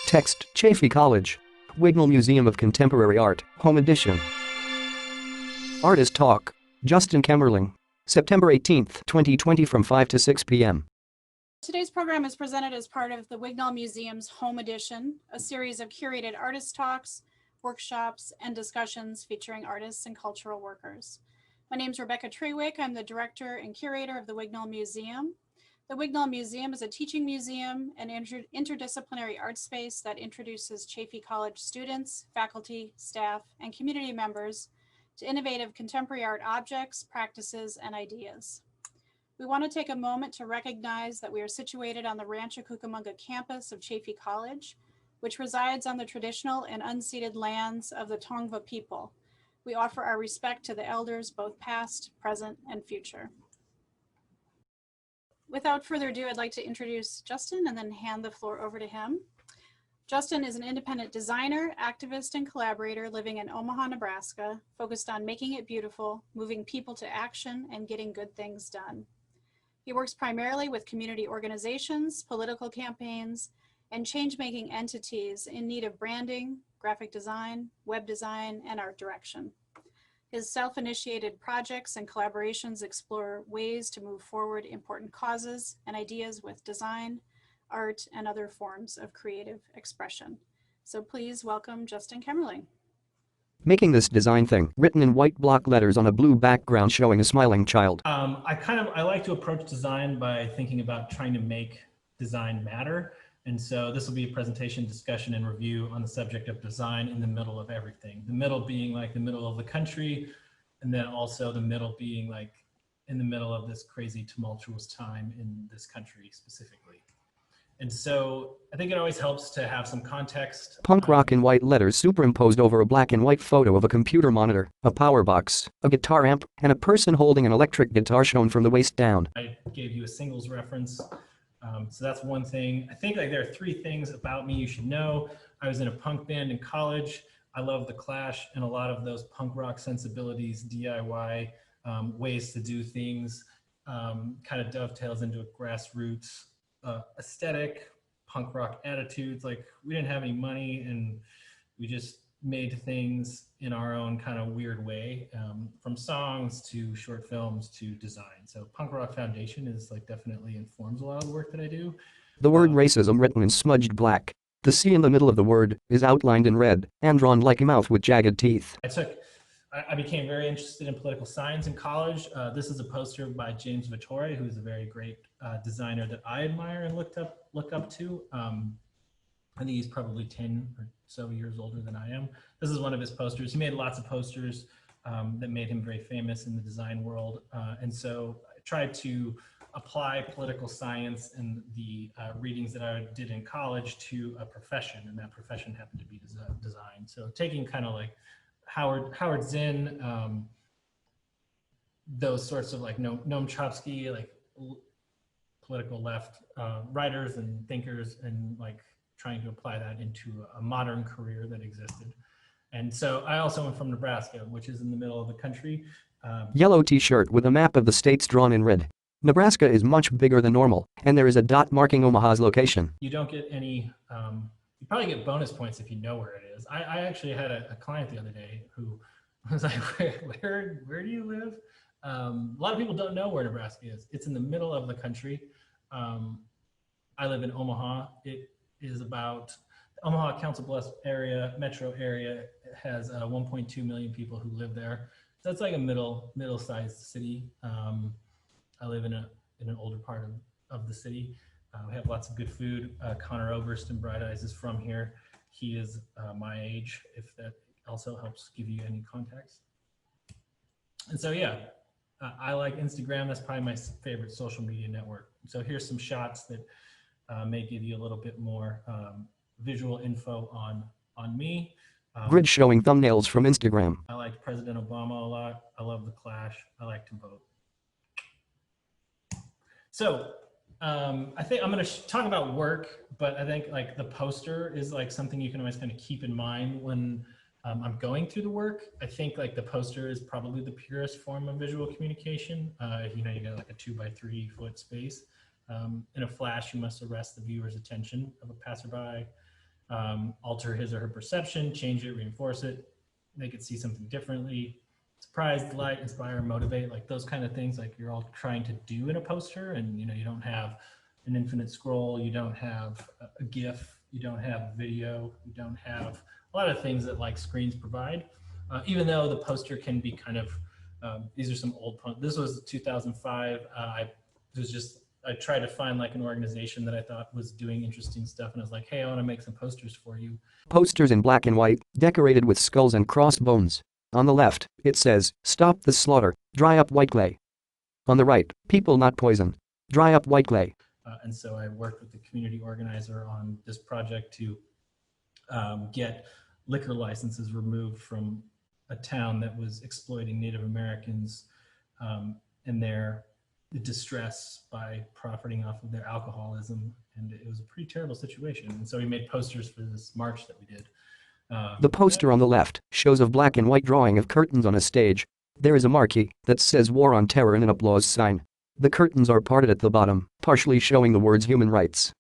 Text, Chaffey College. Wignall Museum of Contemporary Art, Home Edition. Artist Talk. Justin Kemerling. September 18, 2020 from 5 to 6 p.m. Today's program is presented as part of the Wignall Museum's Home Edition, a series of curated artist talks, workshops, and discussions featuring artists and cultural workers. My name is Rebecca Trewick. I'm the director and curator of the Wignall Museum. The Wignall Museum is a teaching museum and interdisciplinary art space that introduces Chaffey College students, faculty, staff, and community members to innovative contemporary art objects, practices, and ideas. We want to take a moment to recognize that we are situated on the Rancho Cucamonga campus of Chaffey College, which resides on the traditional and unceded lands of the Tongva people. We offer our respect to the elders, both past, present, and future. Without further ado, I'd like to introduce Justin and then hand the floor over to him. Justin is an independent designer, activist, and collaborator living in Omaha, Nebraska, focused on making it beautiful, moving people to action, and getting good things done. He works primarily with community organizations, political campaigns, and change-making entities in need of branding, graphic design, web design, and art direction. His self-initiated projects and collaborations explore ways to move forward important causes and ideas with design, art, and other forms of creative expression. So please welcome Justin Kemerling. Making this design thing, written in white block letters on a blue background showing a smiling child. I like to approach design by thinking about trying to make design matter. And so this will be a presentation, discussion, and review on the subject of design in the middle of everything. The middle being like the middle of the country, and then also the middle being like in the middle of this crazy tumultuous time in this country specifically. And so I think it always helps to have some context. Punk rock in white letters superimposed over a black and white photo of a computer monitor, a power box, a guitar amp, and a person holding an electric guitar shown from the waist down. I gave you a singles reference. So that's one thing. I think like there are three things about me you should know. I was in a punk band in college. I love the Clash and a lot of those punk rock sensibilities, DIY ways to do things, kind of dovetails into a grassroots aesthetic, punk rock attitudes. Like we didn't have any money and we just made things in our own kind of weird way, from songs to short films to design. So punk rock foundation is like definitely informs a lot of the work that I do. The word racism written in smudged black. The C in the middle of the word is outlined in red and drawn like a mouth with jagged teeth. I became very interested in political science in college. This is a poster by James Vittore, who's a very great designer that I admire and look up to. I think he's probably 10 or so years older than I am. This is one of his posters. He made lots of posters that made him very famous in the design world. And so I tried to apply political science and the readings that I did in college to a profession, and that profession happened to be design. So taking kind of like Howard Zinn, those sorts of like Noam Chomsky, like political left writers and thinkers, and like trying to apply that into a modern career that existed. And so I also am from Nebraska, which is in the middle of the country. Yellow t-shirt with a map of the states drawn in red. Nebraska is much bigger than normal, and there is a dot marking Omaha's location. You don't get any, you probably get bonus points if you know where it is. I actually had a client the other day who was like, where do you live? A lot of people don't know where Nebraska is. It's in the middle of the country. I live in Omaha. It is about Omaha Council Bluffs area, metro area, has 1.2 million people who live there. So that's like a middle-sized city. I live in an older part of the city. We have lots of good food. Connor Oberst in Bright Eyes is from here. He is my age, if that also helps give you any context. And so yeah, I like Instagram. That's probably my favorite social media network. So here's some shots that may give you a little bit more visual info on me. Grid showing thumbnails from Instagram. I like President Obama a lot. I love the Clash. I like to vote. So I think I'm going to talk about work, but I think like the poster is like something you can always kind of keep in mind when I'm going through the work. I think like the poster is probably the purest form of visual communication. You know, you got like a 2x3 foot space. In a flash, you must arrest the viewer's attention of a passerby. alter his or her perception, change it, reinforce it, make it see something differently, surprise, delight, inspire, motivate, like those kind of things, like you're all trying to do in a poster. And, you know, you don't have an infinite scroll, you don't have a GIF, you don't have video, you don't have a lot of things that like screens provide. Even though the poster can be kind of, these are some old, this was 2005. I tried to find like an organization that I thought was doing interesting stuff. And I was like, hey, I want to make some posters for you. Posters in black and white, decorated with skulls and crossbones. On the left, it says, "Stop the slaughter, dry up white clay." On the right, "People not poison, dry up white clay." And so I worked with the community organizer on this project to get liquor licenses removed from a town that was exploiting Native Americans and their distress by profiting off of their alcoholism. And it was a pretty terrible situation. And so we made posters for this march that we did. The poster on the left shows a black and white drawing of curtains on a stage. There is a marquee that says "War on Terror" and an applause sign. The curtains are parted at the bottom, partially showing the words "human rights."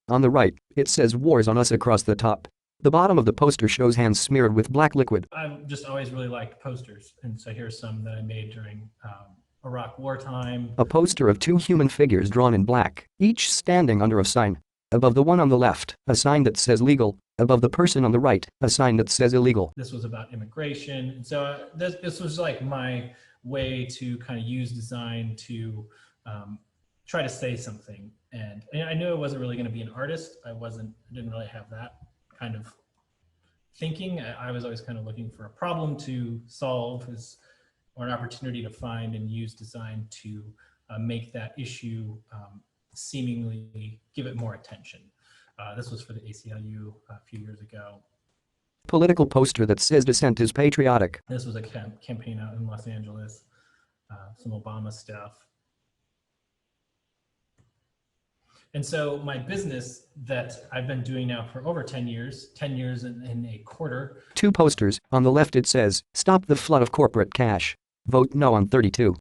On the right, it says "Wars on Us" across the top. The bottom of the poster shows hands smeared with black liquid. I've just always really liked posters. And so here's some that I made during Iraq wartime. A poster of two human figures drawn in black, each standing under a sign. Above the one on the left, a sign that says "legal." Above the person on the right, a sign that says "illegal." This was about immigration. And so this was like my way to kind of use design to try to say something. And I knew I wasn't really going to be an artist. I didn't really have that kind of thinking. I was always kind of looking for a problem to solve or an opportunity to find and use design to make that issue seemingly give it more attention. This was for the ACLU a few years ago. Political poster that says "Dissent is patriotic." This was a campaign out in Los Angeles, some Obama stuff. And so my business that I've been doing now for over 10 years in a quarter. Two posters. On the left it says, "Stop the flood of corporate cash. Vote no on 32."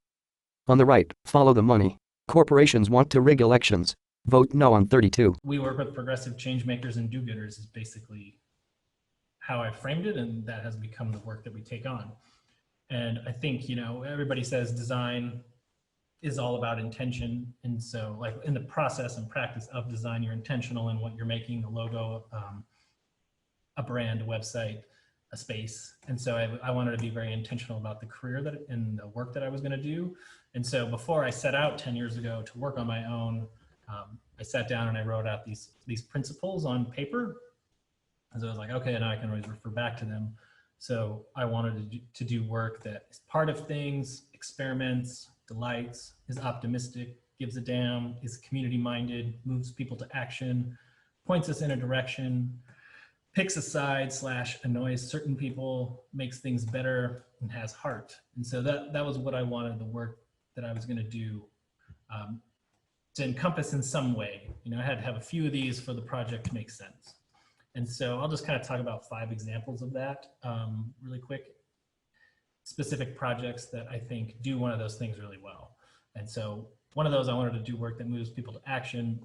On the right, "Follow the money. Corporations want to rig elections. Vote no on 32." We work with progressive change makers and do-gooders is basically how I framed it, and that has become the work that we take on. And I think, you know, everybody says design is all about intention. And so like in the process and practice of design, you're intentional in what you're making, a logo, a brand, a website, a space. And so I wanted to be very intentional about the career and the work that I was going to do. And so before I set out 10 years ago to work on my own, I sat down and I wrote out these principles on paper. And so I was like, okay, now I can always refer back to them. So I wanted to do work that is part of things, experiments, delights, is optimistic, gives a damn, is community-minded, moves people to action, points us in a direction, picks a side / annoys certain people, makes things better, and has heart. And so that was what I wanted the work that I was going to do to encompass in some way. You know, I had to have a few of these for the project to make sense. And so I'll just kind of talk about 5 examples of that really quick. Specific projects that I think do one of those things really well. And so one of those, I wanted to do work that moves people to action.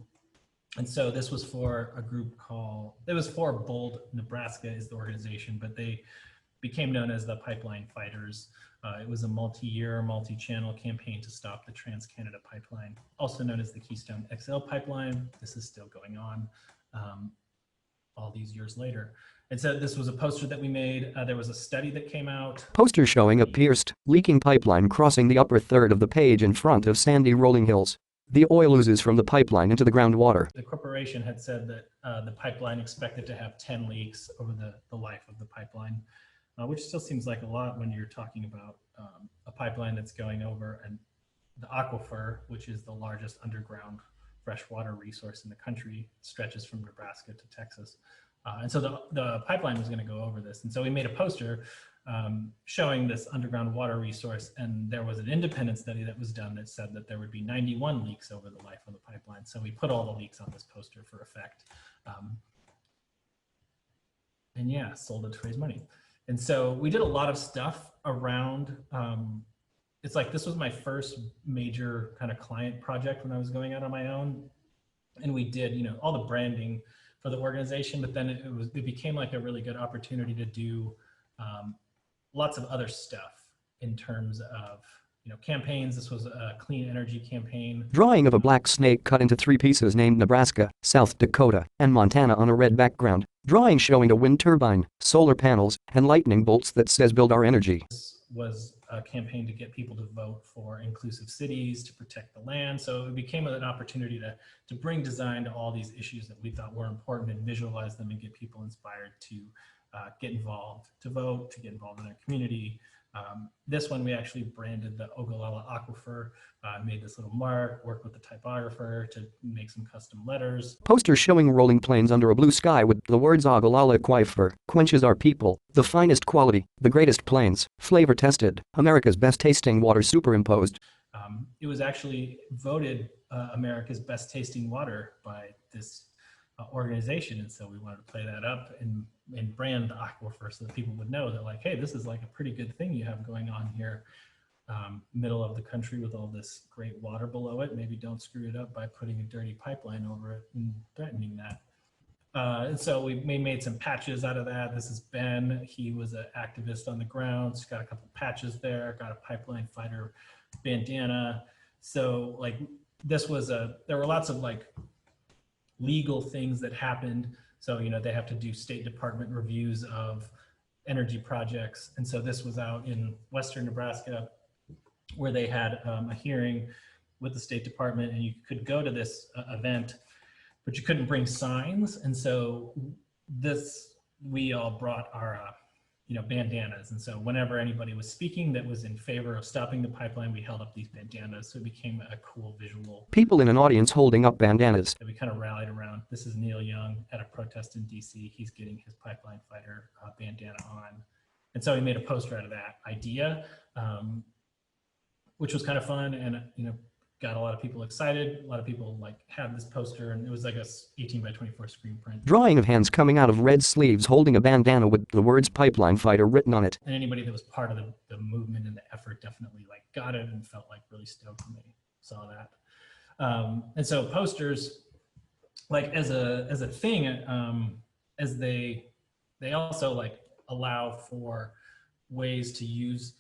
And so this was for a group it was for Bold, Nebraska is the organization, but they became known as the Pipeline Fighters. It was a multi-year, multi-channel campaign to stop the Trans-Canada Pipeline, also known as the Keystone XL Pipeline. This is still going on all these years later. And so this was a poster that we made. There was a study that came out. Poster showing a pierced, leaking pipeline crossing the upper third of the page in front of sandy rolling hills. The oil oozes from the pipeline into the groundwater. The corporation had said that the pipeline expected to have 10 leaks over the life of the pipeline, which still seems like a lot when you're talking about a pipeline that's going over the aquifer, which is the largest underground freshwater resource in the country, stretches from Nebraska to Texas. And so the pipeline was going to go over this. And so we made a poster showing this underground water resource. And there was an independent study that was done that said that there would be 91 leaks over the life of the pipeline. So we put all the leaks on this poster for effect. And yeah, sold it to raise money. And so we did a lot of stuff around, it's like this was my first major kind of client project when I was going out on my own. And we did, you know, all the branding for the organization, but then it became like a really good opportunity to do lots of other stuff in terms of, campaigns. This was a clean energy campaign. Drawing of a black snake cut into 3 pieces named Nebraska, South Dakota, and Montana on a red background. Drawing showing a wind turbine, solar panels, and lightning bolts that says build our energy. This was a campaign to get people to vote for inclusive cities, to protect the land. So it became an opportunity to bring design to all these issues that we thought were important and visualize them and get people inspired to get involved, to vote, to get involved in their community. This one we actually branded the Ogallala Aquifer, made this little mark, worked with the typographer to make some custom letters. Posters showing rolling plains under a blue sky with the words Ogallala Aquifer, quenches our people, the finest quality, the greatest plains, flavor tested, America's best tasting water superimposed. It was actually voted America's best tasting water by this organization, and so we wanted to play that up and brand the aquifer so that people would know that, like, hey, this is like a pretty good thing you have going on here, middle of the country with all this great water below it. Maybe don't screw it up by putting a dirty pipeline over it and threatening that. And so we made some patches out of that. This is Ben. He was an activist on the ground. He's got a couple patches there, got a pipeline fighter bandana. So like this was there were lots of like legal things that happened. So, they have to do State Department reviews of energy projects. And so this was out in Western Nebraska where they had a hearing with the State Department, and you could go to this event, but you couldn't bring signs. And so we all brought our, bandanas. And so whenever anybody was speaking that was in favor of stopping the pipeline, we held up these bandanas. So it became a cool visual. People in an audience holding up bandanas. That we kind of rallied around. This is Neil Young at a protest in DC. He's getting his pipeline fighter bandana on. And so we made a poster out of that idea, which was kind of fun, and got a lot of people excited. A lot of people had this poster, and it was like a 18 by 24 screen print. Drawing of hands coming out of red sleeves holding a bandana with the words pipeline fighter written on it. And anybody that was part of the movement and the effort definitely got it and felt really stoked when they saw that. And so posters, as a thing, as they also allow for ways to use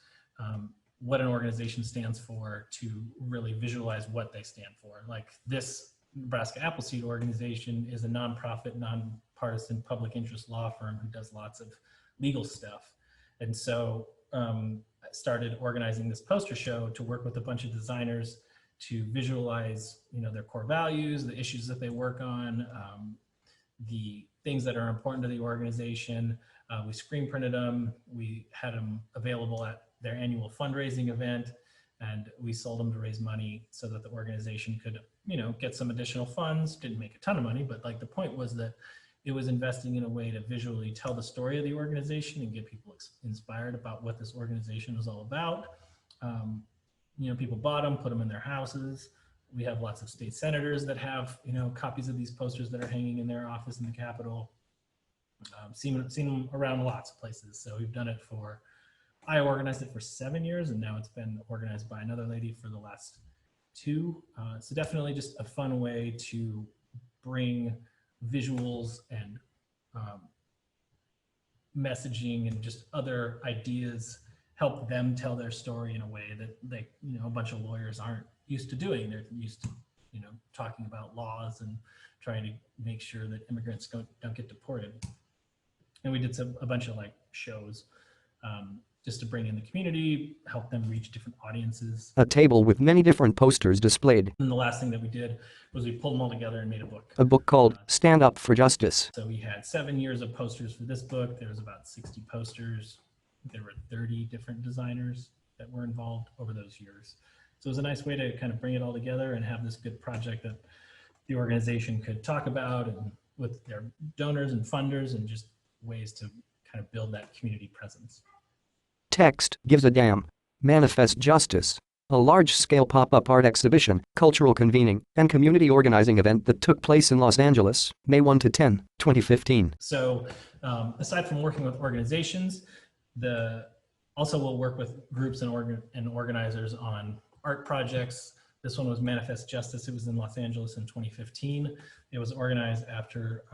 what an organization stands for to really visualize what they stand for. Like this Nebraska Appleseed organization is a nonprofit, nonpartisan public interest law firm who does lots of legal stuff. And so I started organizing this poster show to work with a bunch of designers to visualize, their core values, the issues that they work on, the things that are important to the organization. We screen printed them. We had them available at their annual fundraising event, and we sold them to raise money so that the organization could, get some additional funds. Didn't make a ton of money, but the point was that it was investing in a way to visually tell the story of the organization and get people inspired about what this organization was all about. People bought them, put them in their houses. We have lots of state senators that have, copies of these posters that are hanging in their office in the Capitol. Seen them around lots of places. So we've done it I organized it for 7 years, and now it's been organized by another lady for the last 2. So definitely just a fun way to bring visuals and messaging and just other ideas, help them tell their story in a way that a bunch of lawyers aren't used to doing. They're used to, talking about laws and trying to make sure that immigrants don't get deported. And we did a bunch of shows just to bring in the community, help them reach different audiences. A table with many different posters displayed. And the last thing that we did was we pulled them all together and made a book. A book called Stand Up for Justice. So we had 7 years of posters for this book. There was about 60 posters. There were 30 different designers that were involved over those years. So it was a nice way to kind of bring it all together and have this good project that the organization could talk about, and with their donors and funders, and just ways to kind of build that community presence. Text gives a damn. Manifest Justice. A large-scale pop-up art exhibition, cultural convening, and community organizing event that took place in Los Angeles, May 1 to 10, 2015. So aside from working with organizations, also we'll work with groups and organizers on art projects, This one was Manifest Justice. It was in Los Angeles in 2015. It was organized after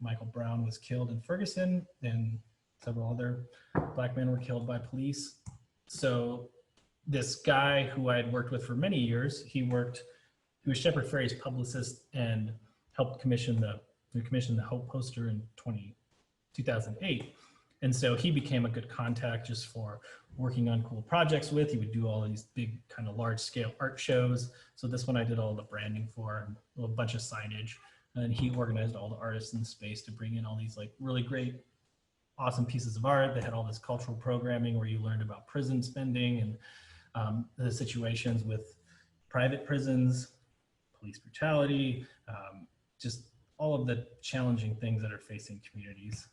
Michael Brown was killed in Ferguson, and several other Black men were killed by police. So this guy who I had worked with for many years, he was Shepard Fairey's publicist and helped commission the Hope poster in 2008. And so he became a good contact just for working on cool projects with. He would do all these big kind of large scale art shows. So this one I did all the branding for, and a bunch of signage. And he organized all the artists in the space to bring in all these like really great, awesome pieces of art. They had all this cultural programming where you learned about prison spending and the situations with private prisons, police brutality, just all of the challenging things that are facing communities.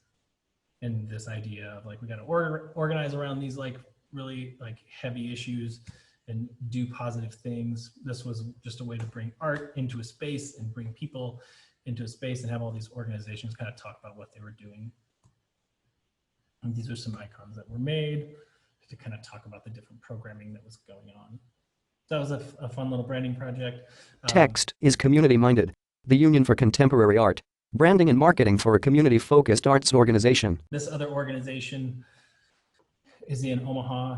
And this idea of like, we got to organize around these like really like heavy issues and do positive things. This was just a way to bring art into a space and bring people into a space and have all these organizations kind of talk about what they were doing. And these are some icons that were made to kind of talk about the different programming that was going on. So that was a fun little branding project. Text is community-minded. The Union for Contemporary Art. Branding and marketing for a community-focused arts organization. This other organization is in Omaha,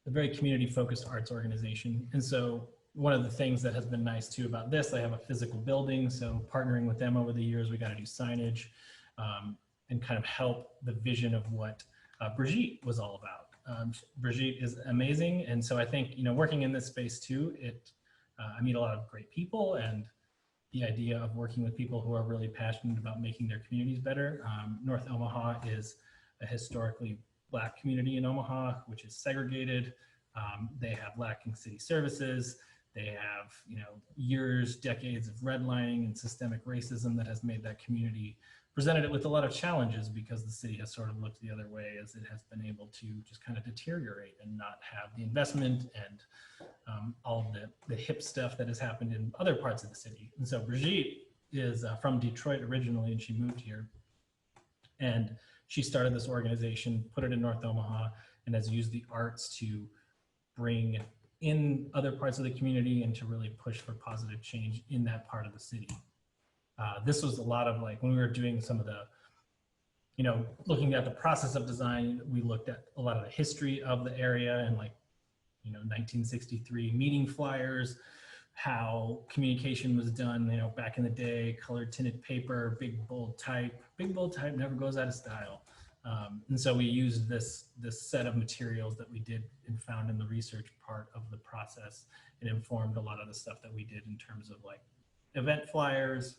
a very community-focused arts organization. And so one of the things that has been nice too about this, they have a physical building. So partnering with them over the years, we got to do signage and kind of help the vision of what Brigitte was all about. Brigitte is amazing. And so I think, you know, working in this space too, I meet a lot of great people, and the idea of working with people who are really passionate about making their communities better. North Omaha is a historically Black community in Omaha, which is segregated. They have lacking city services. They have, you know, years, decades of redlining and systemic racism that has made that community, presented it with a lot of challenges because the city has sort of looked the other way as it has been able to just kind of deteriorate and not have the investment and all of the hip stuff that has happened in other parts of the city. And so Brigitte is from Detroit originally, and she moved here. And she started this organization, put it in North Omaha, and has used the arts to bring in other parts of the community and to really push for positive change in that part of the city. This was a lot of like, when we were doing some of the, you know, looking at the process of design, we looked at a lot of the history of the area and like, you know, 1963 meeting flyers, how communication was done, you know, back in the day, colored tinted paper, big bold type never goes out of style. And so we used this set of materials that we did and found in the research part of the process. It informed a lot of the stuff that we did in terms of like event flyers.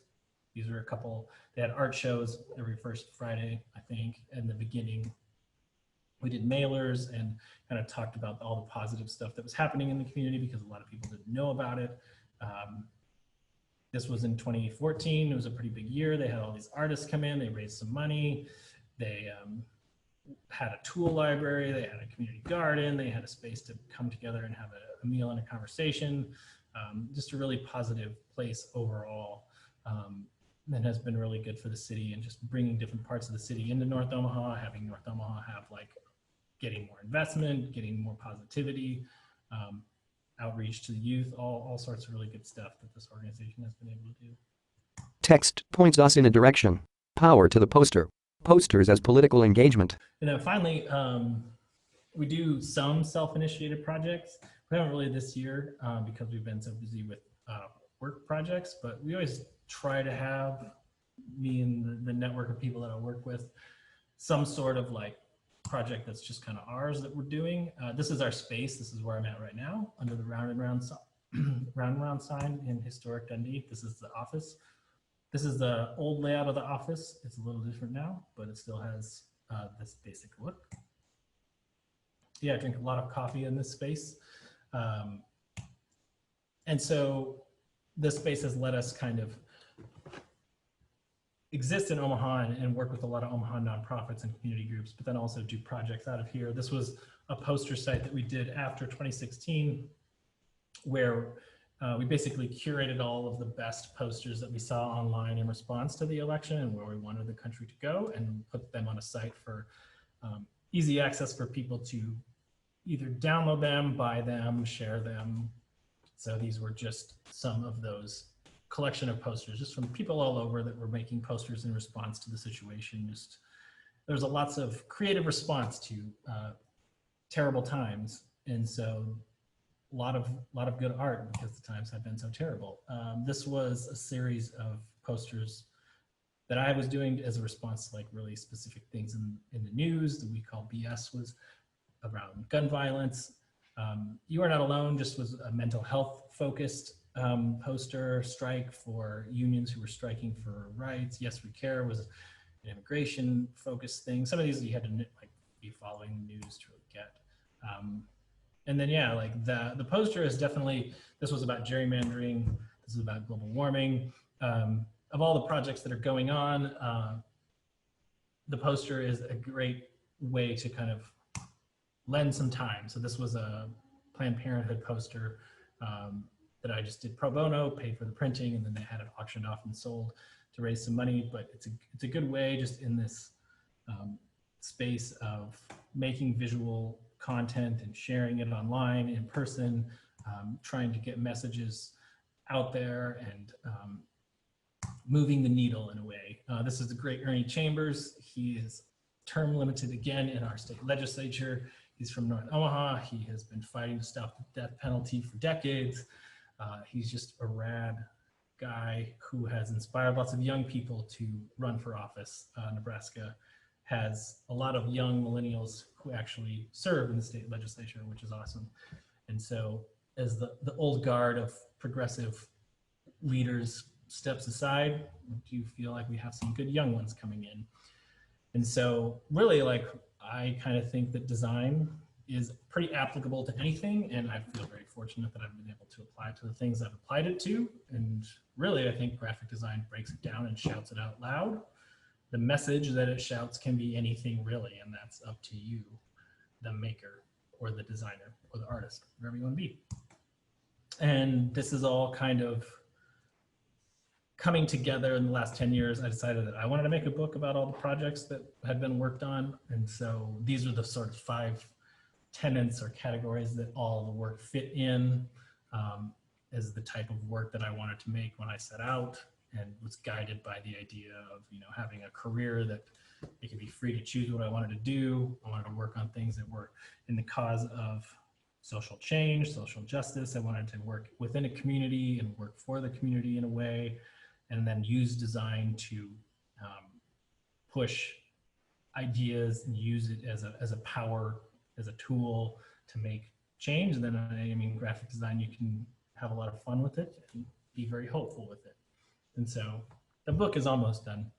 These are a couple, they had art shows every first Friday, I think, in the beginning. We did mailers and kind of talked about all the positive stuff that was happening in the community because a lot of people didn't know about it. This was in 2014. It was a pretty big year. They had all these artists come in, they raised some money. They had a tool library, they had a community garden, they had a space to come together and have a meal and a conversation. Just a really positive place overall. That has been really good for the city and just bringing different parts of the city into North Omaha, having North Omaha have like getting more investment, getting more positivity, outreach to the youth, all sorts of really good stuff that this organization has been able to do. Text points us in a direction. Power to the poster. Posters as political engagement. And then finally, we do some self-initiated projects. We haven't really this year because we've been so busy with work projects, but we always try to have, me and the network of people that I work with, some sort of like project that's just kind of ours that we're doing. This is our space. This is where I'm at right now under the round and round sign in historic Dundee. This is the office. This is the old layout of the office. It's a little different now, but it still has this basic look. Yeah, I drink a lot of coffee in this space. And so this space has let us kind of exist in Omaha and work with a lot of Omaha nonprofits and community groups, but then also do projects out of here. This was a poster site that we did after 2016, where we basically curated all of the best posters that we saw online in response to the election and where we wanted the country to go, and put them on a site for easy access for people to either download them, buy them, share them, So these were just some of those collection of posters, just from people all over that were making posters in response to the situation. Just there's lots of creative response to terrible times, and so a lot of good art because the times have been so terrible. This was a series of posters that I was doing as a response to like really specific things in the news that we call BS was around gun violence. You Are Not Alone just was a mental health focused poster strike for unions who were striking for rights. Yes, We Care was an immigration focused thing. Some of these you had to like be following the news to really get. And then, yeah, like the poster is definitely, this was about gerrymandering. This is about global warming. Of all the projects that are going on, the poster is a great way to kind of lend some time. So this was a Planned Parenthood poster that I just did pro bono, paid for the printing, and then they had it auctioned off and sold to raise some money. But it's a good way just in this space of making visual content and sharing it online, in person, trying to get messages out there and moving the needle in a way. This is the great Ernie Chambers. He is term limited again in our state legislature. He's from North Omaha. He has been fighting to stop the death penalty for decades. He's just a rad guy who has inspired lots of young people to run for office. Nebraska has a lot of young millennials who actually serve in the state legislature, which is awesome. And so as the old guard of progressive leaders steps aside, do you feel like we have some good young ones coming in? And so really, like, I kind of think that design is pretty applicable to anything, and I feel very fortunate that I've been able to apply it to the things I've applied it to. And really, I think graphic design breaks it down and shouts it out loud. The message that it shouts can be anything really, and that's up to you, the maker or the designer or the artist, wherever you want to be. And this is all kind of coming together in the last 10 years. I decided that I wanted to make a book about all the projects that had been worked on. And so these are the sort of 5 tenets or categories that all the work fit in as the type of work that I wanted to make when I set out, and was guided by the idea of, you know, having a career that it could be free to choose what I wanted to do. I wanted to work on things that were in the cause of social change, social justice. I wanted to work within a community and work for the community in a way, and then use design to push ideas and use it as a power, as a tool to make change. And then, I mean, graphic design, you can have a lot of fun with it and be very hopeful with it. And so the book is almost done.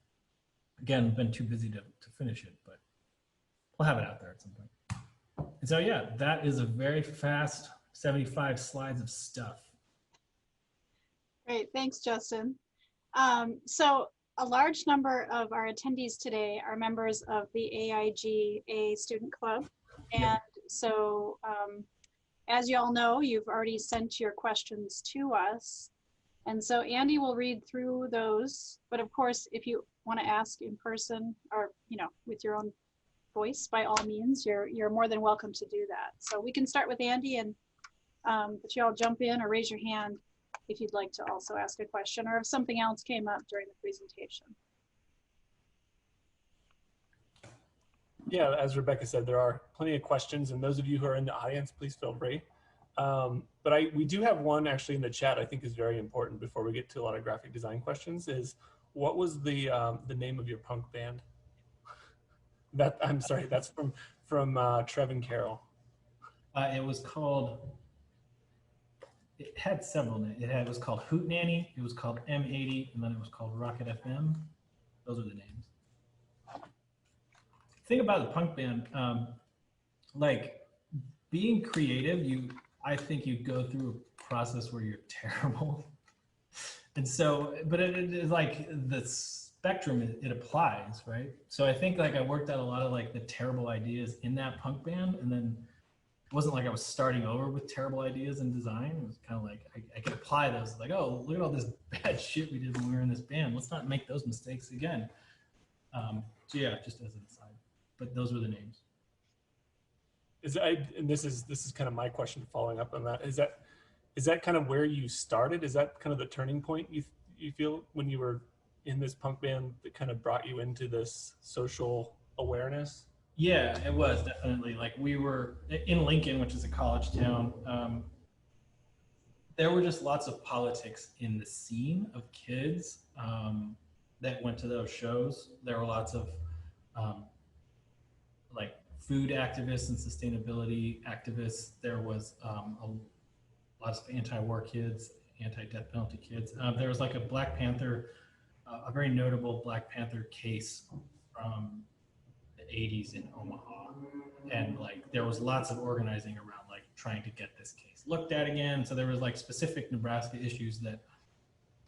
Again, been too busy to finish it, but we'll have it out there at some point. And so, yeah, that is a very fast 75 slides of stuff. Great, thanks, Justin. So a large number of our attendees today are members of the AIGA Student Club. And so as you all know, you've already sent your questions to us. And so Andy will read through those. But of course, if you want to ask in person or, you know, with your own voice, by all means, you're more than welcome to do that. So we can start with Andy, and but you all jump in or raise your hand if you'd like to also ask a question, or if something else came up during the presentation. Yeah, as Rebecca said, there are plenty of questions, and those of you who are in the audience, please feel free. But we do have one actually in the chat I think is very important before we get to a lot of graphic design questions, is what was the name of your punk band? That, I'm sorry, that's from Trevin Carroll. It was called, it had several names. It was called Hoot Nanny, it was called M80, and then it was called Rocket FM. Those are the names. Thing about the punk band, like being creative, I think you go through a process where you're terrible. And so, but it is like the spectrum, it applies, right? So I think like I worked out a lot of like the terrible ideas in that punk band, and then it wasn't like I was starting over with terrible ideas in design. It was kind of like I could apply those, like, oh, look at all this bad shit we did when we were in this band. Let's not make those mistakes again. So yeah, just as an aside, but those were the names. And this is kind of my question following up on that, is that is that kind of where you started? Is that kind of the turning point you feel when you were in this punk band that kind of brought you into this social awareness? Yeah, it was definitely like we were in Lincoln, which is a college town. There were just lots of politics in the scene of kids that went to those shows. There were lots of um, like food activists and sustainability activists. There was a lot of anti-war kids, anti-death penalty kids. There was like a Black Panther, a very notable Black Panther case from the 80s in Omaha. And like there was lots of organizing around like trying to get this case looked at again. So there was like specific Nebraska issues that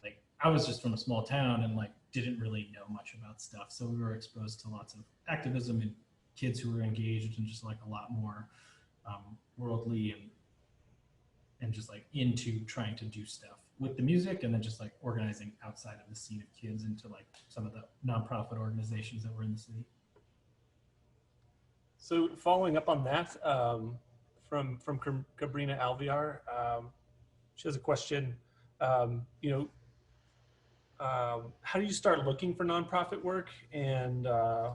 like I was just from a small town and like didn't really know much about stuff. So we were exposed to lots of activism and kids who were engaged and just like a lot more worldly and just like into trying to do stuff with the music and then just like organizing outside of the scene of kids into like some of the nonprofit organizations that were in the city. So following up on that, from Cabrina Alviar, she has a question. You know, how do you start looking for nonprofit work, and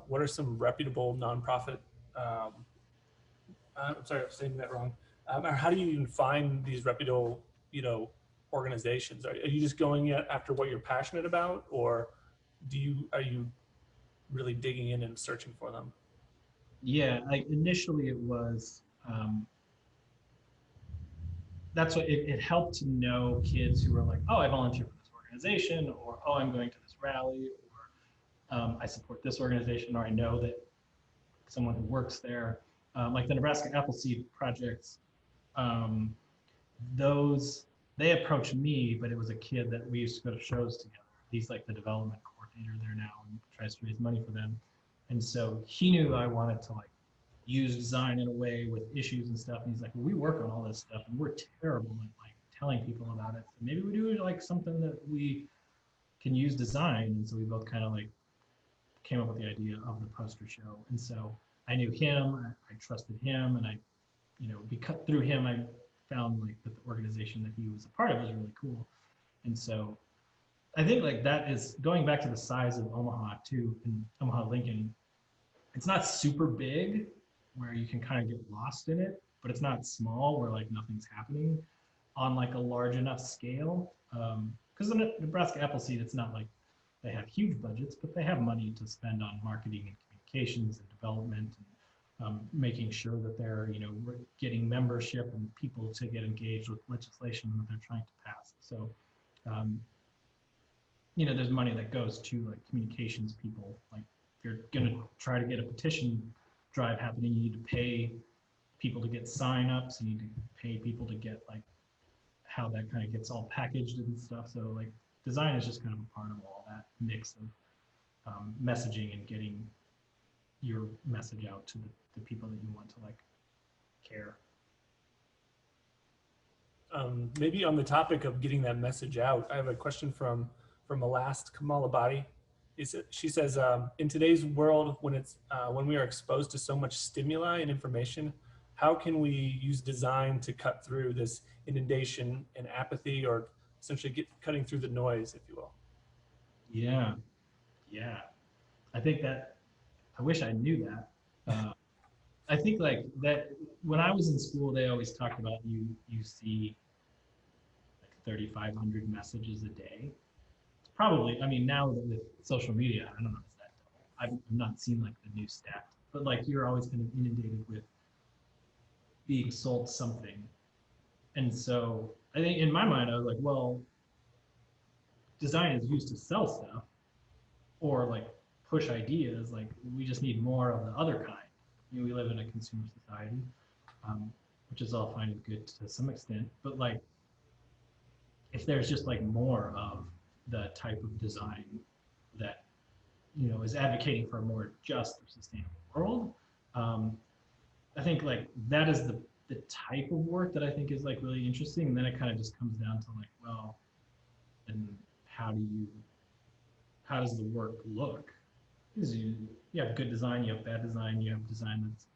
what are some reputable nonprofit? I'm sorry, I'm saying that wrong. Or how do you even find these reputable, you know, organizations? Are you just going after what you're passionate about, or are you really digging in and searching for them? Yeah, like initially it was, that's what it helped to know kids who were like, oh, I volunteer for this organization, or oh, I'm going to this rally, or I support this organization, or I know that someone who works there. Like the Nebraska Appleseed projects, those, they approached me, but it was a kid that we used to go to shows together. He's like the development coordinator there now and tries to raise money for them. And so he knew I wanted to like use design in a way with issues and stuff. And he's like, well, we work on all this stuff and we're terrible at like telling people about it. So maybe we do like something that we can use design. And so we both kind of like came up with the idea of the poster show. And so I knew him, I trusted him, and I, you know, because through him, I found like that the organization that he was a part of was really cool. And so I think like that is going back to the size of Omaha too, in Omaha, Lincoln, it's not super big where you can kind of get lost in it, but it's not small where like nothing's happening on like a large enough scale. Because the Nebraska Appleseed, it's not like they have huge budgets, but they have money to spend on marketing and communications and development and making sure that they're, you know, getting membership and people to get engaged with legislation that they're trying to pass. So, you know, there's money that goes to like communications people. Like if you're gonna try to get a petition drive happening, you need to pay people to get signups, you need to pay people to get like how that kind of gets all packaged and stuff. So like design is just kind of a part of all that mix of messaging and getting your message out to the people that you want to like care. Maybe on the topic of getting that message out, I have a question from Alast Kamalabadi. She says, in today's world, when we are exposed to so much stimuli and information, how can we use design to cut through this inundation and apathy, or essentially cutting through the noise, if you will? Yeah, I think that I wish I knew that. I think like that when I was in school, they always talked about you see like 3,500 messages a day. It's probably, I mean, now with social media, I don't know if that double. I've not seen like the new stat, but like you're always kind of inundated with being sold something. And so I think in my mind, I was like, well, design is used to sell stuff or like push ideas. Like we just need more of the other kind. You know, we live in a consumer society, which is all fine and good to some extent, but like if there's just like more of the type of design that, you know, is advocating for a more just or sustainable world, I think like that is the type of work that I think is like really interesting. And then it kind of just comes down to like, well, and how does the work look? Because you have good design, you have bad design, you have design that's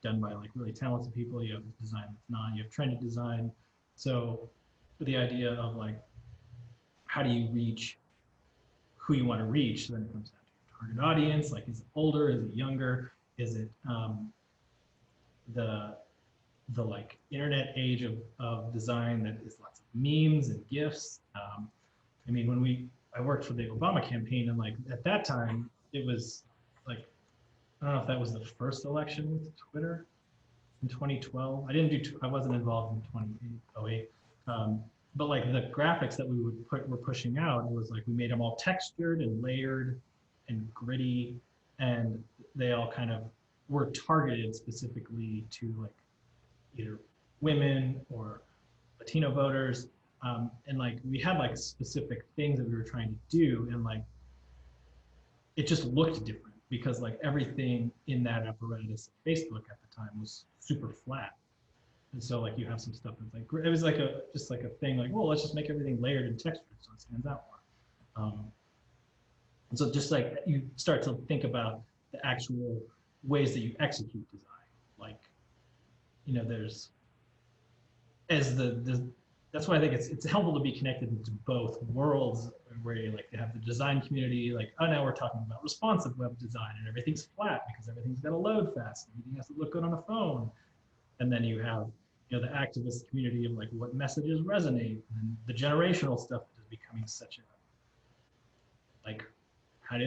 done by like really talented people, you have design that's not, you have trendy design. So the idea of like, how do you reach who you want to reach? So then it comes down to your target audience. Like, is it older? Is it younger? Is it the like internet age of design that is lots of memes and GIFs? I mean, when I worked for the Obama campaign, and like at that time, it was like, I don't know if that was the first election with Twitter in 2012. I wasn't involved in 2008. But like the graphics that we were pushing out, it was like we made them all textured and layered and gritty, and they all kind of were targeted specifically to like either women or Latino voters. And like we had like specific things that we were trying to do, and like it just looked different because like everything in that apparatus of Facebook at the time was super flat. And so like you have some stuff that's like, it was like just like a thing like, well, let's just make everything layered and textured so it stands out more. And so just like you start to think about the actual ways that you execute design. Like, you know, there's, that's why I think it's helpful to be connected into both worlds, where you like have the design community, like, oh, now we're talking about responsive web design and everything's flat because everything's got to load fast. Everything has to look good on a phone. And then you have, you know, the activist community of like what messages resonate, and the generational stuff that is becoming such a, like, how do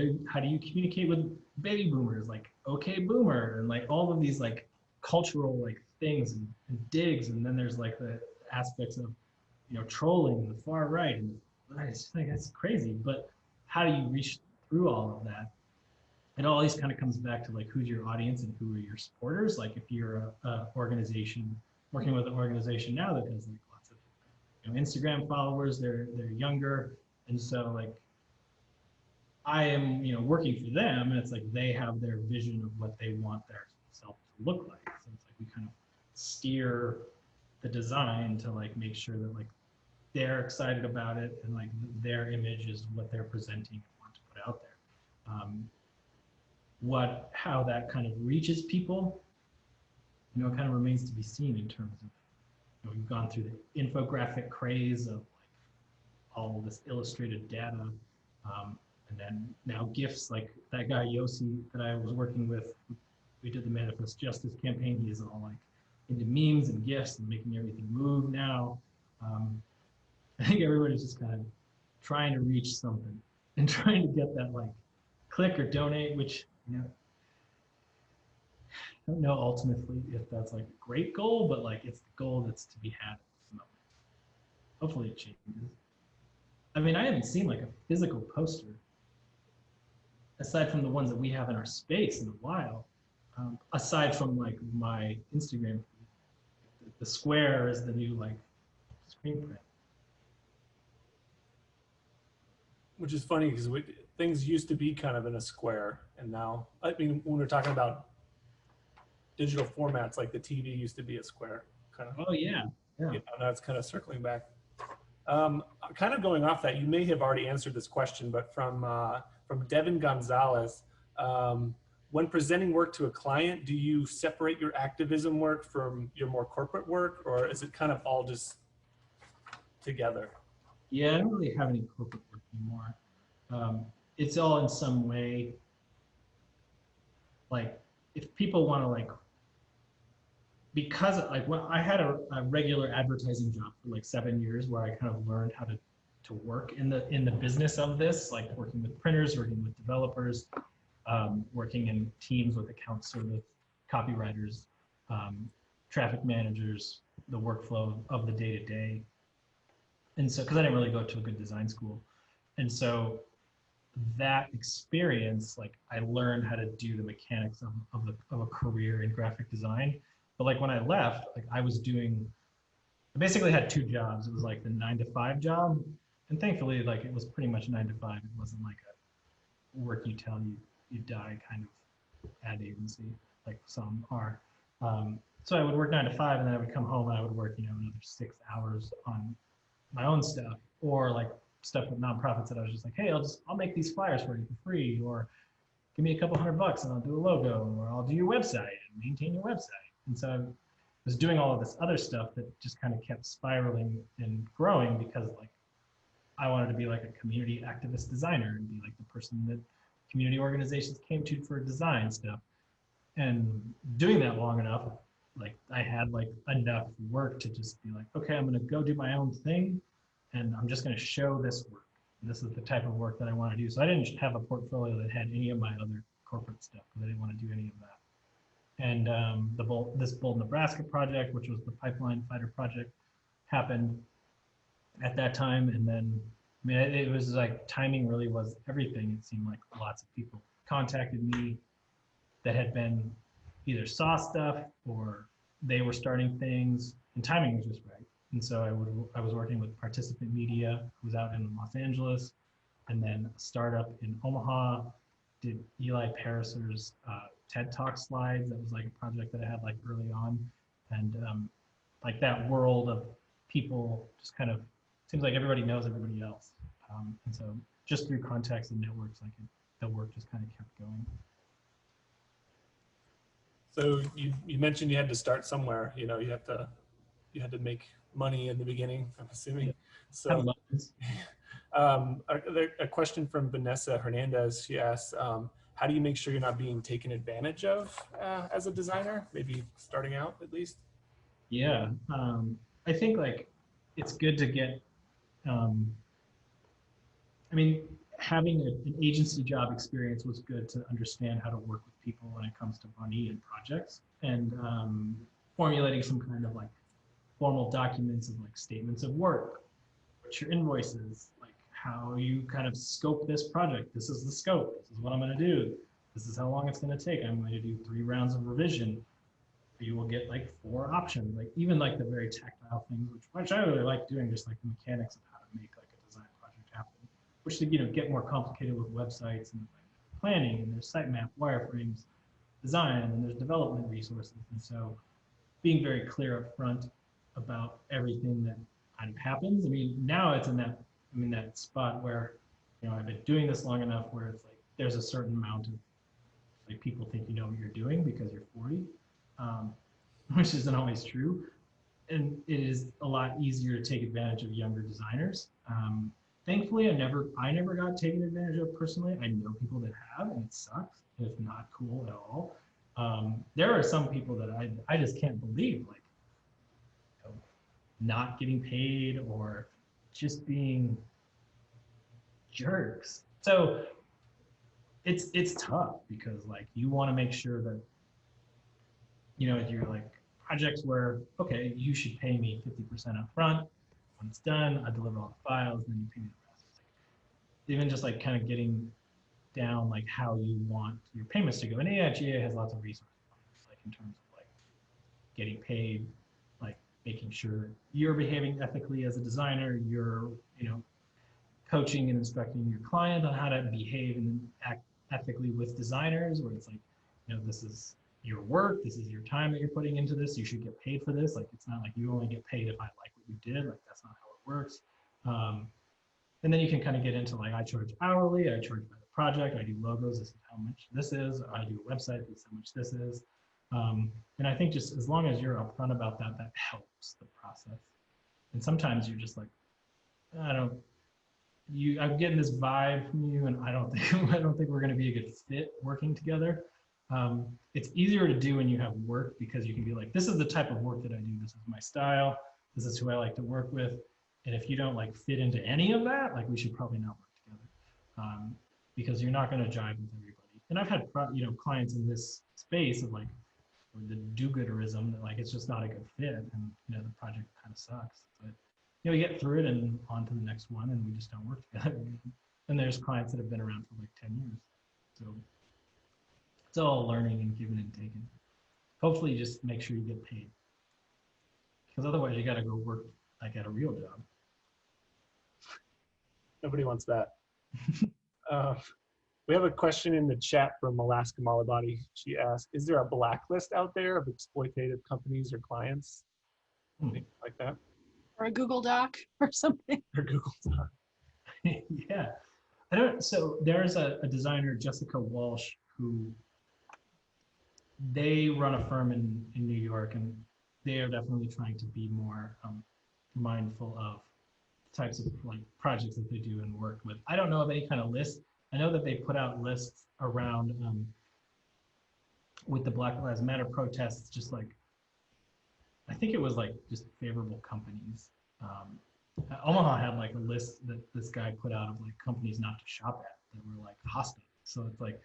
you communicate with baby boomers, like, okay boomer, and like all of these like cultural like things and digs. And then there's like the aspects of, you know, trolling and the far right, and it's just like, it's crazy. But how do you reach through all of that? It always kind of comes back to like, who's your audience and who are your supporters? Like if you're a organization working with an organization now that has like lots of, you know, Instagram followers, they're younger, and so like I am, you know, working for them, and it's like they have their vision of what they want their self to look like. So it's like we kind of steer the design to like make sure that like they're excited about it, and like their image is what they're presenting and want to put out there. How that kind of reaches people, you know, kind of remains to be seen in terms of, you know, we've gone through the infographic craze of like all this illustrated data, and then now GIFs, like that guy Yossi that I was working with, we did the Manifest Justice campaign. He is all like into memes and GIFs and making everything move now. I think everybody's just kind of trying to reach something and trying to get that like click or donate, which, you know, I don't know ultimately if that's like a great goal, but like it's the goal that's to be had at this moment. Hopefully it changes. I mean, I haven't seen like a physical poster aside from the ones that we have in our space in a while, aside from like my Instagram feed. The square is the new like screen print. Which is funny because things used to be kind of in a square, and now, I mean, when we're talking about digital formats, like the TV used to be a square, kind of. Oh yeah, yeah. You know, now it's kind of circling back. Kind of going off that, you may have already answered this question, but from Devin Gonzalez, when presenting work to a client, do you separate your activism work from your more corporate work, or is it kind of all just together? Yeah, I don't really have any corporate work anymore. It's all in some way, like if people want to like, because like when I had a regular advertising job for like 7 years where I kind of learned how to work in the business of this, like working with printers, working with developers, working in teams with account service, copywriters, traffic managers, the workflow of the day-to-day. And so, because I didn't really go to a good design school. And so that experience, like I learned how to do the mechanics of a career in graphic design. But like when I left, like I basically had 2 jobs. It was like the 9-to-5 job. And thankfully, like it was pretty much 9 to 5. It wasn't like a work you tell you die kind of ad agency, like some are. So I would work 9 to 5, and then I would come home and I would work, you know, another 6 hours on my own stuff, or like stuff with nonprofits that I was just like, hey, I'll make these flyers for you for free, or give me a couple $100 and I'll do a logo, or I'll do your website and maintain your website. And so was doing all of this other stuff that just kind of kept spiraling and growing because like I wanted to be like a community activist designer and be like the person that community organizations came to for design stuff. And doing that long enough, like I had like enough work to just be like, okay, I'm gonna go do my own thing and I'm just gonna show this work. And this is the type of work that I want to do. So I didn't have a portfolio that had any of my other corporate stuff because I didn't want to do any of that. And this Bold Nebraska project, which was the pipeline fighter project, happened at that time. And then, I mean, it was like timing really was everything. It seemed like lots of people contacted me that had been either saw stuff or they were starting things, and timing was just right. And so I was working with Participant Media, who was out in Los Angeles, and then a startup in Omaha did Eli Pariser's TED Talk slides. That was like a project that I had like early on. And like that world of people just kind of, seems like everybody knows everybody else. And so just through contacts and networks, like the work just kind of kept going. So you mentioned you had to start somewhere, you know, you had to make money in the beginning, I'm assuming. So a question from Vanessa Hernandez. She asks, how do you make sure you're not being taken advantage of as a designer, maybe starting out at least? Yeah, I think like it's good to get, I mean, having an agency job experience was good to understand how to work with people when it comes to money and projects, and formulating some kind of like formal documents of like statements of work, what's your invoices, like how you kind of scope this project. This is the scope. This is what I'm going to do. This is how long it's going to take. I'm going to do 3 rounds of revision. You will get like 4 options, like even like the very tactile things, which I really like doing, just like the mechanics of how to make like a design project happen, which to, you know, get more complicated with websites and like planning, and there's sitemap, wireframes, design, and there's development resources. And so being very clear up front about everything that kind of happens. I mean, now it's in that, that spot where, you know, I've been doing this long enough where it's like, there's a certain amount of like people think you know what you're doing because you're 40, which isn't always true. And it is a lot easier to take advantage of younger designers. Thankfully, I never got taken advantage of personally. I know people that have, and it sucks. It's not cool at all. There are some people that I just can't believe, like, you know, not getting paid or just being jerks. So it's tough because like you want to make sure that, you know, you're like projects where, okay, you should pay me 50% up front. When it's done, I deliver all the files, and then you pay me the rest. It's like, even just like kind of getting down like how you want your payments to go. And AIGA has lots of resources, like in terms of like getting paid, like making sure you're behaving ethically as a designer, you're, you know, coaching and instructing your client on how to behave and act ethically with designers, where it's like, you know, this is your work, this is your time that you're putting into this, you should get paid for this. Like, it's not like you only get paid if I like what you did, like that's not how it works. And then you can kind of get into like, I charge hourly, I charge by the project, I do logos, this is how much this is, I do a website, this is how much this is. And I think just as long as you're upfront about that, that helps the process. And sometimes you're just like, I'm getting this vibe from you, and I don't think we're going to be a good fit working together. It's easier to do when you have work, because you can be like, this is the type of work that I do. This is my style. This is who I like to work with. And if you don't like fit into any of that, like, we should probably not work together, because you're not going to jive with everybody. And I've had clients in this space of like the do-gooderism that like it's just not a good fit, and you know the project kind of sucks. But you know, we get through it and on to the next one, and we just don't work together. And there's clients that have been around for like 10 years. So it's all learning and giving and taking. Hopefully you just make sure you get paid, because otherwise you got to go work like at a real job. Nobody wants that. We have a question in the chat from Alaska Malabadi. She asked, is there a blacklist out there of exploitative companies or clients? Anything like that? Or a Google Doc or something. Or Google Doc. Yeah. So there's a designer, Jessica Walsh, who they run a firm in New York, and they are definitely trying to be more mindful of types of like projects that they do and work with. I don't know of any kind of list. I know that they put out lists around with the Black Lives Matter protests, just like, I think it was like just favorable companies. Omaha had like a list that this guy put out of like companies not to shop at that were like hostile. So it's like,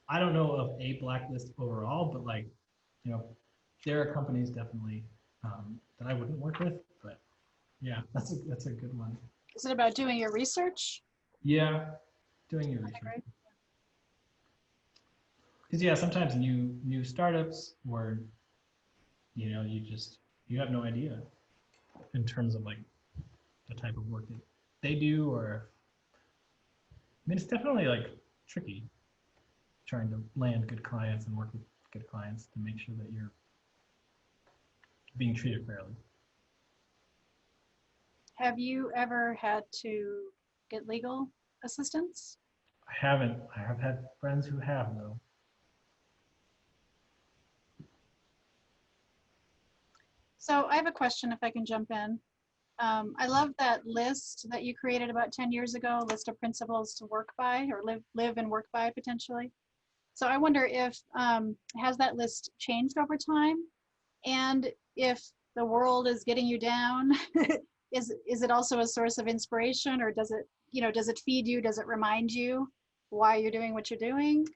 I don't know of a blacklist overall, but like, you know, there are companies definitely that I wouldn't work with, but yeah, that's a good one. Is it about doing your research? Yeah, doing your research. Because yeah, sometimes new startups or, you know, you have no idea in terms of like the type of work that they do, or I mean, it's definitely like tricky trying to land good clients and work with good clients to make sure that you're being treated fairly. Have you ever had to get legal assistance? I haven't. I have had friends who have, though. So I have a question if I can jump in. I love that list that you created about 10 years ago, list of principles to work by or live and work by potentially. So I wonder if, has that list changed over time? And if the world is getting you down, is it also a source of inspiration, or does it, you know, does it feed you? Does it remind you why you're doing what you're doing?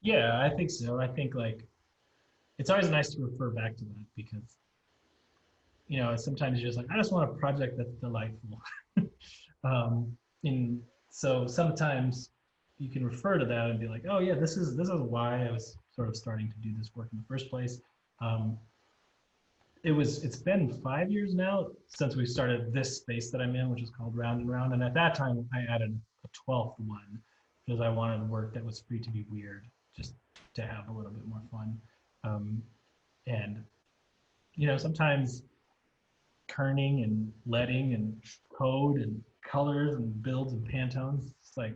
Yeah, I think so. I think like, it's always nice to refer back to that because, you know, sometimes you're just like, I just want a project that's delightful. And so sometimes you can refer to that and be like, oh yeah, this is why I was sort of starting to do this work in the first place. It's been 5 years now since we started this space that I'm in, which is called Round and Round. And at that time I added a 12th one because I wanted work that was free to be weird, just to have a little bit more fun. And, you know, sometimes kerning and leading and code and colors and builds and Pantones, it's like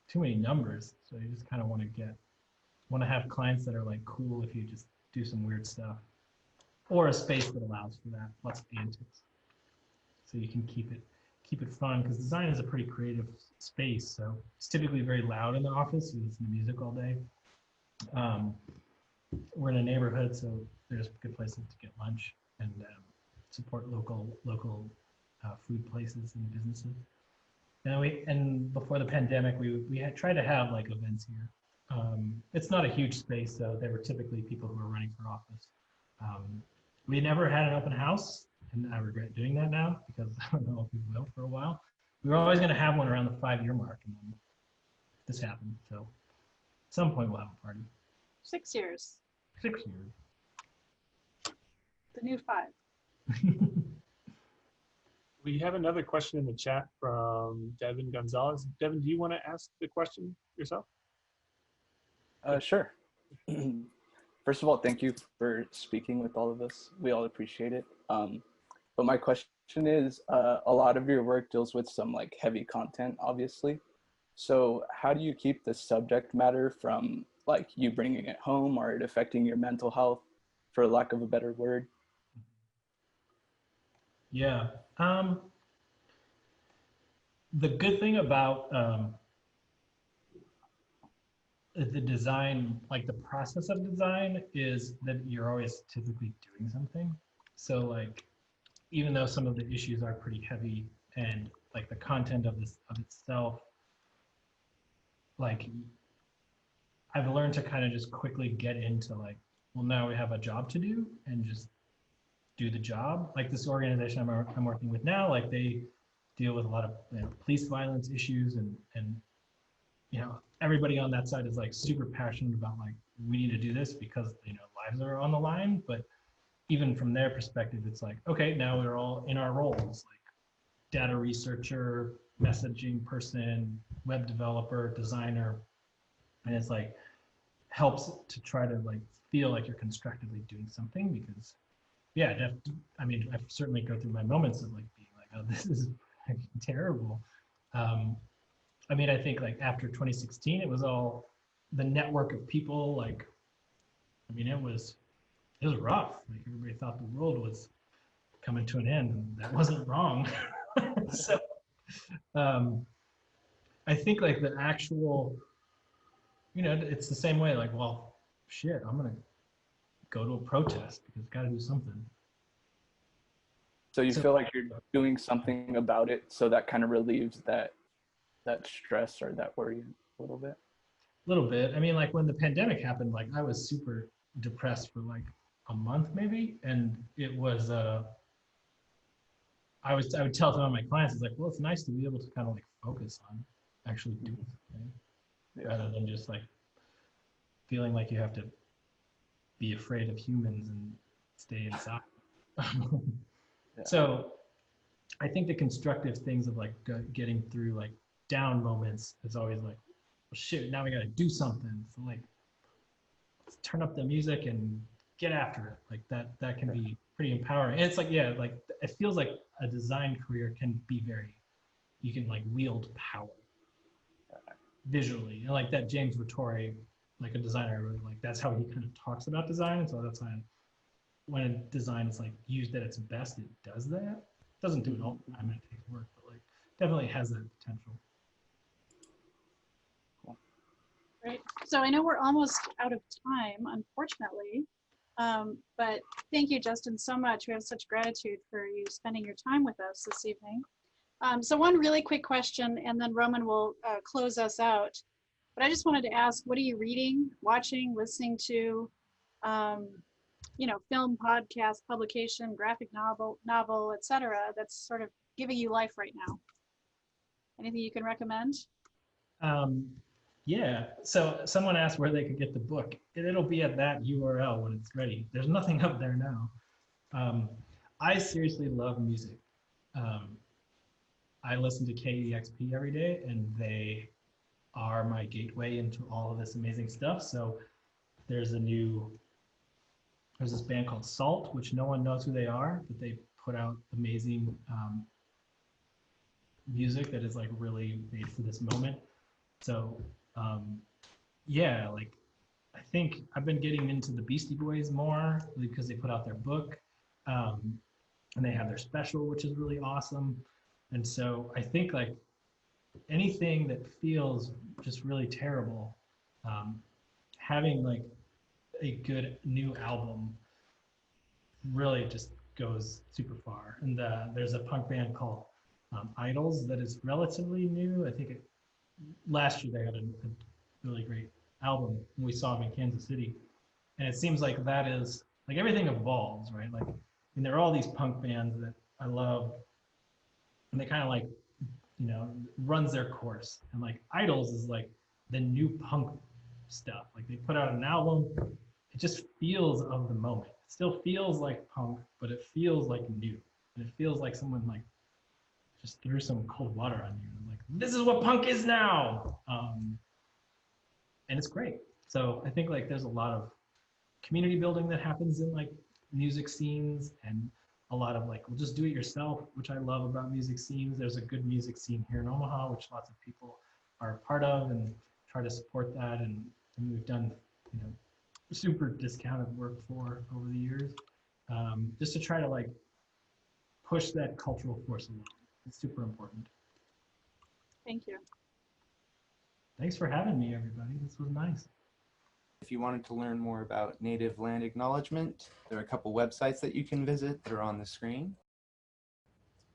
too many numbers. So you just kind of want to have clients that are like cool if you just do some weird stuff, or a space that allows for that, lots of antics. So you can keep it fun, because design is a pretty creative space. So it's typically very loud in the office. You listen to music all day. We're in a neighborhood, so there's good places to get lunch and support local food places and businesses. And before the pandemic, we had tried to have like events here. It's not a huge space, so there were typically people who were running for office. We never had an open house, and I regret doing that now because I don't know if we will for a while. We were always going to have one around the 5-year mark, and then this happened. So at some point we'll have a party. 6 years. 6 years. The new 5. We have another question in the chat from Devin Gonzalez. Devin, do you want to ask the question yourself? Sure. First of all, thank you for speaking with all of us. We all appreciate it. But my question is, a lot of your work deals with some like heavy content, obviously. So how do you keep the subject matter from like you bringing it home or it affecting your mental health, for lack of a better word? Yeah. The good thing about the design, like the process of design, is that you're always typically doing something. So like, even though some of the issues are pretty heavy and like the content of itself, like I've learned to kind of just quickly get into like, well, now we have a job to do and just do the job. Like this organization I'm working with now, like they deal with a lot of police violence issues, and you know, everybody on that side is like super passionate about like, we need to do this because, you know, lives are on the line. But even from their perspective, it's like, okay, now we're all in our roles, like data researcher, messaging person, web developer, designer. And it's like, helps to try to like feel like you're constructively doing something, because yeah, I mean, I certainly go through my moments of like being like, oh, this is terrible. I mean, I think like after 2016, it was all the network of people. Like, I mean, it was it was rough. Like everybody thought the world was coming to an end, and that wasn't wrong. So I think like the actual, it's the same way. Like, well, shit, I'm gonna go to a protest because got to do something. So you feel like you're doing something about it, so that kind of relieves that stress or that worry a little bit. A little bit. I mean, like when the pandemic happened, like I was super depressed for like a month maybe, and it was I would tell some of my clients, it's like, well, it's nice to be able to kind of like focus on actually doing something rather than just like feeling like you have to be afraid of humans and stay inside. So I think the constructive things of like getting through like down moments is always like, well, shoot, now we got to do something. So like, let's turn up the music and get after it. Like that can be pretty empowering. And it's like, yeah, like it feels like a design career can be you can like wield power visually. And like that James Vittori, like a designer, I really like, that's how he kind of talks about design. And so that's why when a design is like used at its best, it does that. It doesn't do it all the time, it takes work, but like definitely has that potential. Right. So I know we're almost out of time, unfortunately. But thank you, Justin, so much. We have such gratitude for you spending your time with us this evening. So one really quick question, and then Roman will close us out. But I just wanted to ask, what are you reading, watching, listening to? Film, podcast, publication, graphic novel, etc. That's sort of giving you life right now. Anything you can recommend? Yeah, so someone asked where they could get the book. It'll be at that URL when it's ready. There's nothing up there now. I seriously love music. I listen to KEXP every day, and they are my gateway into all of this amazing stuff. So there's this band called Salt, which no one knows who they are, but they put out amazing music that is like really made for this moment. So yeah, like I think I've been getting into the Beastie Boys more because they put out their book, and they have their special, which is really awesome. And so I think like anything that feels just really terrible, having like a good new album really just goes super far. And there's a punk band called Idols that is relatively new. I think last year they had a really great album. We saw them in Kansas City, and it seems like that is like everything evolves, right? Like, and there are all these punk bands that I love, and they kind of like, runs their course. And like Idols is like the new punk stuff. Like they put out an album, it just feels of the moment. It still feels like punk, but it feels like new. And it feels like someone like just threw some cold water on you. And like, this is what punk is now. And it's great. So I think like there's a lot of community building that happens in like music scenes, and a lot of like, well, just do it yourself, which I love about music scenes. There's a good music scene here in Omaha, which lots of people are a part of and try to support that. And we've done, super discounted work for over the years, just to try to like push that cultural force along. It's super important. Thank you. Thanks for having me, everybody. This was nice. If you wanted to learn more about native land acknowledgement, there are a couple websites that you can visit that are on the screen.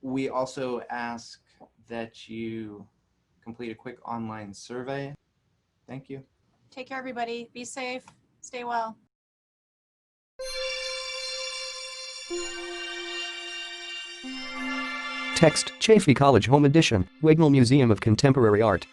We also ask that you complete a quick online survey. Thank you. Take care, everybody. Be safe. Stay well. Text, Chaffey College Home Edition, Wignall Museum of Contemporary Art.